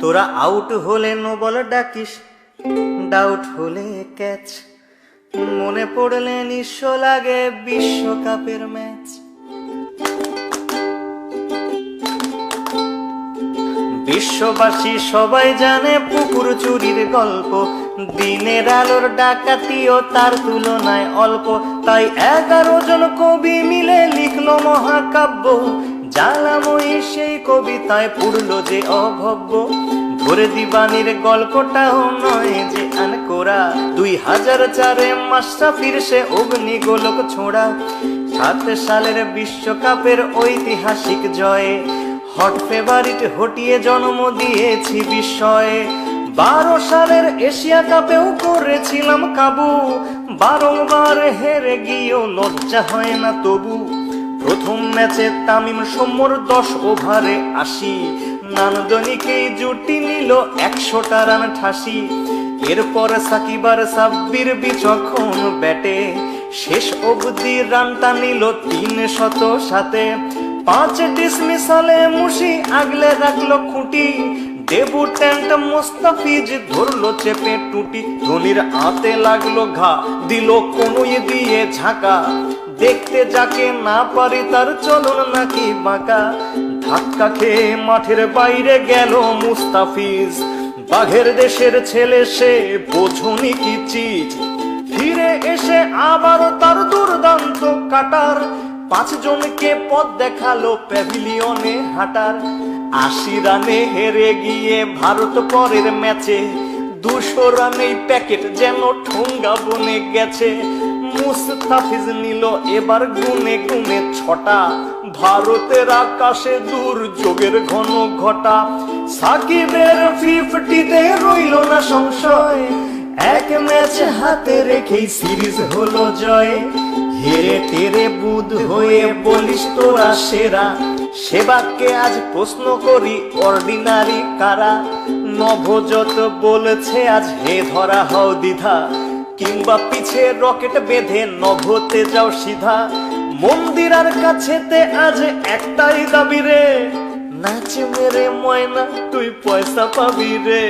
তোরা আউট হলে no ball ডাকিস, doubt হলে ক্যাচ, মনে পড়লে নিঃস্ব লাগে বিশ্বকাপের ম্যাচ। বিশ্ববাসী সবাই জানে পুকুর চুরির গল্প, দিনের আলোর ডাকাতিও তার তুলনায় অল্প। তাই 11 জন কবি মিলে লিখলো মহাকাব্য, জ্বালাময়ী সেই কবিতায় পুরল যে অভব্য। ধরে দিবানির গল্পটাও নয় যে আনকোরা, 2004-এ মাশরাফির সে অগ্নিগোলক ছোঁড়া। 7 সালের বিশ্বকাপের ঐতিহাসিক জয়ে হট ফেভারিট হটিয়ে জন্ম দিয়েছি বিস্ময়ে। 12 সালের এশিয়া কাপেও করেছিলাম কাবু, বারংবার হেরে গিয়েও লজ্জা হয় না তবু। প্রথম ম্যাচে তামিম সৌম্যর 10 ওভারে 80, নান্দনিকেই জুটি নিল 100টা রান ঠাসি। এরপর সাকিব আর সাব্বির বিচক্ষণ ব্যাটে শেষ অবধি রানটা নিল 307। 5 ডিসমিসালে মুশি আগলে রাখলো খুঁটি, ডেবুট্যান্ট মোস্তাফিজ ধরলো চেপে টুটি। ধোনির হাতে লাগলো ঘা, দিল কোনোই দিয়ে ঝাঁকা, দেখতে যাকে না পারি তার চলন নাকি বাঁকা। ধাক্কা খেয়ে মাঠের বাইরে গেল মুস্তাফিজ, বাঘের দেশের ছেলে সে বোঝনি কি চিজ। ফিরে এসে আবারও তার দুর্দান্ত কাটার, 5 জনকে পথ দেখালো প্যাভিলিয়নে হাঁটার। 80 রানে হেরে গিয়ে ভারত পরের ম্যাচে 200 রানেই প্যাকেট যেন ঠোঙ্গা বনে গেছে। মুস্তাফিজ নিল এবার গুনে গুনে 6টা, ভারতের আকাশে দুর্যোগের ঘন ঘটা। সাকিবের 50-তে রইল না সংশয়, 1 ম্যাচ হাতে রেখেই সিরিজ হলো জয়। হেরে টেরে বুধ হয়ে বলিস তোরা সেরা, সেবাকে আজ প্রশ্ন করি অর্ডিনারি কারা। নভোজত বলেছে আজ হে ধরা হও দ্বিধা, কিংবা পিছে রকেট বেঁধে নভতে যাও সিধা। মন্দিরার কাছেতে আজ একটাই দাবি রে, নাচ মেরে ময়না তুই পয়সা পাবি রে।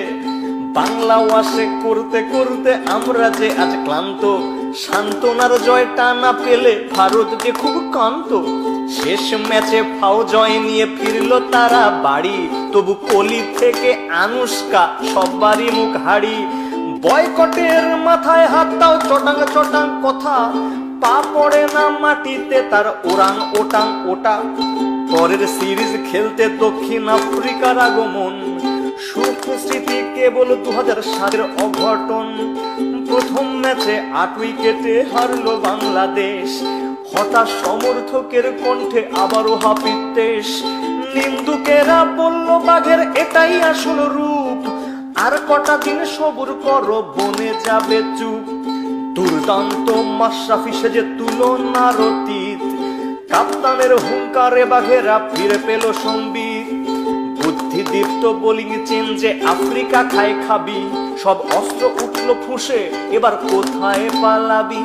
বাংলা ওয়াশে করতে করতে আমরা যে আজ ক্লান্ত, সান্ত্বনার জয়টা না পেলে ভারত যে খুব কান্ত। শেষ ম্যাচে ফাও জয় নিয়ে ফিরলো তারা বাড়ি, তবু কোহলি থেকে আনুষ্কা সবারই মুখ হাড়ি। বয়কটের মাথায় হাত দাও চটাং চটাং কথা, পা পড়ে না মাটিতে তার ওরাং ওটাং ওটা। পরের সিরিজ খেলতে দক্ষিণ আফ্রিকার আগমন, সুখ স্মৃতি কেবল 2007-এর অঘটন। প্রথম ম্যাচে 8 উইকেটে হারলো বাংলাদেশ, হতাশ সমর্থকের কণ্ঠে আবারও হাপিত্তেশ। নিন্দুকেরা বলল বাঘের এটাই আসল রূপ, আর কটা দিন সবুর করো বনে যাবে চুপ। দুর্দান্ত মাশরাফি সেজে তুলনার অতীত, কাপ্তানের হুঙ্কারে বাঘেরা ফিরে পেল সম্বিত। বুদ্ধিদীপ্ত বোলিং চেঞ্জে আফ্রিকা খায় খাবি, সব অস্ত্র উঠলো ফুসে এবার কোথায় পালাবি।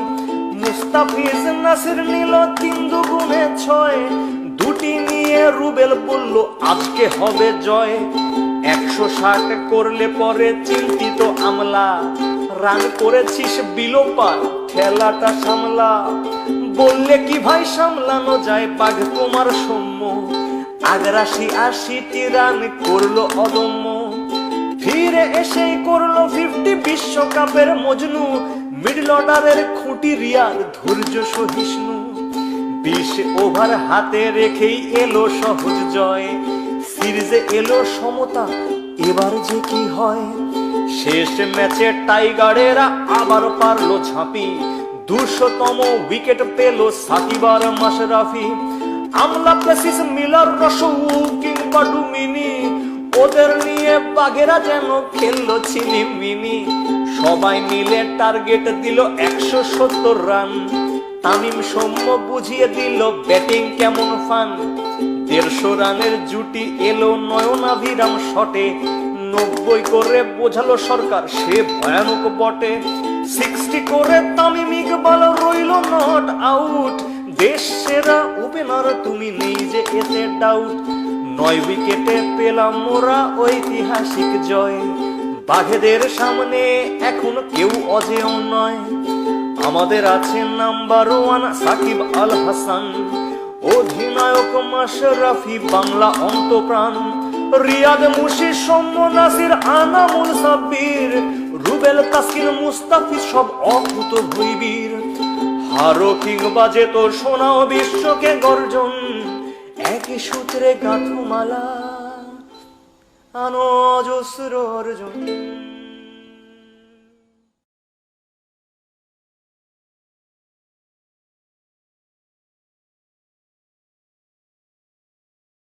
মুস্তাফিজ নাসির নিল 3 দুগুণে 6, 2টি নিয়ে রুবেল বলল আজকে হবে জয়। 160 করলে পরে চিন্তিত আমলা, রান করেছিস বিলোপার খেলাটা সামলা। বললে কি ভাই সামলানো যায় বাঘ তোমার সৌম্য, ৮৮টি রান করলো অদম্য। ফিরে এসেই করলো 50 বিশ্বকাপের মজনু, মিডল অর্ডারের খুঁটি রিয়ার ধৈর্য সহিষ্ণু। 20 ওভার হাতে রেখেই এলো সহজ জয়, সিরিজে এলো সমতা এবার যে কি হয়। শেষ ম্যাচে টাইগারেরা আবার পারলো ঝাঁপি, 200তম উইকেট পেল সাকিব আর মাশরাফি। আমলা প্রেসিস মিলার রসৌ কিংবা ডুমিনি, ওদের নিয়ে বাঘেরা যেন খেললো ছিনিমিনি। সবাই মিলে টার্গেট দিল 170 রান, তামিম সৌম্য বুঝিয়ে দিল ব্যাটিং কেমন ফান। 150 রানের জুটি এলো নয়নাভিরাম শটে, 90 করে বোঝালো সরকার সে ভয়ানক বটে। 60 করে তামিম ইকবাল রইল নট আউট, দেশ সেরা ওপেনার তুমি নেই যে এতে ডাউট। 9 উইকেটে পেলাম মোরা ঐতিহাসিক জয়। বাঘেদের সামনে এখন কেউ অজেয় নয়, আমাদের আছে নাম্বার 1 সাকিব আল হাসান, অধিনায়ক মাশরাফি বাংলা অন্তপ্রাণ, রিয়াদ মুশির সৌম্য নাসির আনামুল সাব্বির, রুবেল তাসকিন মুস্তাফিজ সব অকুত ভুইবীর। হারো কিংবা যেত শোনাও বিশ্বকে গর্জন, একই সূত্রে গাঁথো মালা আনো অজস্র অর্জন।